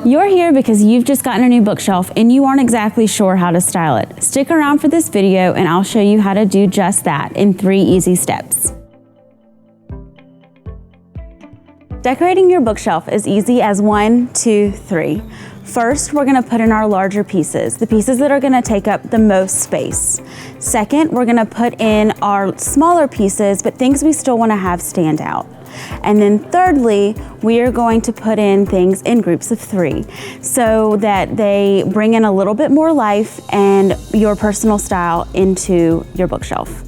You're here because you've just gotten a new bookshelf and you aren't exactly sure how to style it. Stick around for this video and I'll show you how to do just that in 3 easy steps. Decorating your bookshelf is easy as 1, 2, 3. First, we're gonna put in our larger pieces, the pieces that are gonna take up the most space. Second, we're gonna put in our smaller pieces, but things we still wanna have stand out. And then thirdly, we are going to put in things in groups of 3 so that they bring in a little bit more life and your personal style into your bookshelf.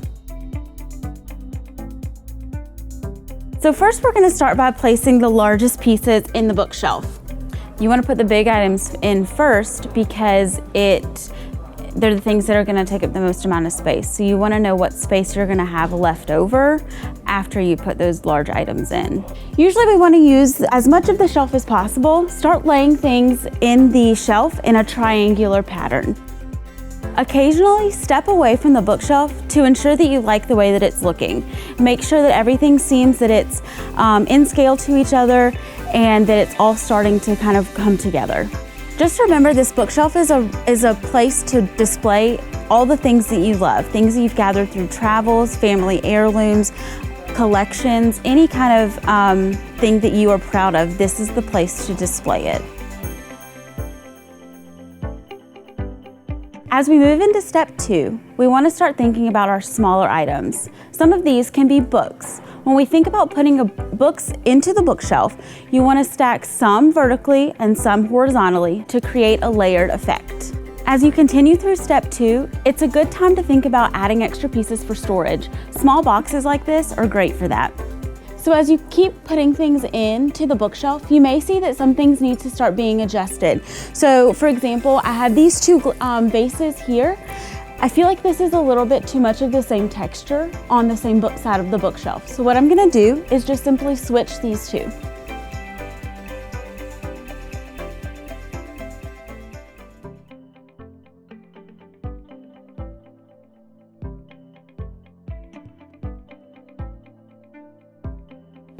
So first we're going to start by placing the largest pieces in the bookshelf. You want to put the big items in first because they're the things that are going to take up the most amount of space. So you want to know what space you're going to have left over after you put those large items in. Usually we want to use as much of the shelf as possible. Start laying things in the shelf in a triangular pattern. Occasionally step away from the bookshelf to ensure that you like the way that it's looking. Make sure that everything seems that it's in scale to each other and that it's all starting to kind of come together. Just remember, this bookshelf is a place to display all the things that you love, things that you've gathered through travels, family heirlooms, collections, any kind of thing that you are proud of. This is the place to display it. As we move into step 2, we want to start thinking about our smaller items. Some of these can be books. When we think about putting books into the bookshelf, you want to stack some vertically and some horizontally to create a layered effect. As you continue through step 2, it's a good time to think about adding extra pieces for storage. Small boxes like this are great for that. So as you keep putting things into the bookshelf, you may see that some things need to start being adjusted. So for example, I have these 2 vases here. I feel like this is a little bit too much of the same texture on the same side of the bookshelf. So what I'm gonna do is just simply switch these 2.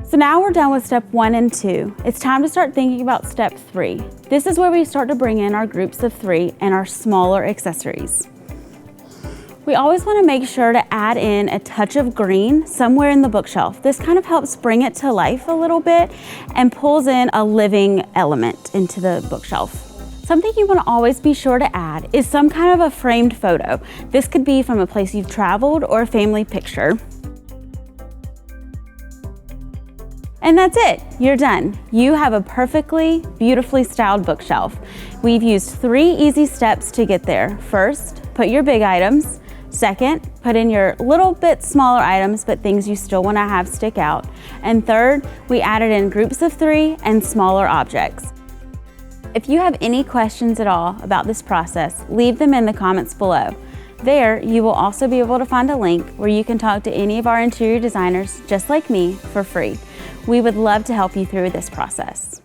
So now we're done with step 1 and 2. It's time to start thinking about step 3. This is where we start to bring in our groups of 3 and our smaller accessories. We always want to make sure to add in a touch of green somewhere in the bookshelf. This kind of helps bring it to life a little bit and pulls in a living element into the bookshelf. Something you want to always be sure to add is some kind of a framed photo. This could be from a place you've traveled or a family picture. And that's it, you're done. You have a perfectly, beautifully styled bookshelf. We've used 3 easy steps to get there. First, put your big items. Second, put in your little bit smaller items, but things you still want to have stick out. And third, we added in groups of 3 and smaller objects. If you have any questions at all about this process, leave them in the comments below. There, you will also be able to find a link where you can talk to any of our interior designers, just like me, for free. We would love to help you through this process.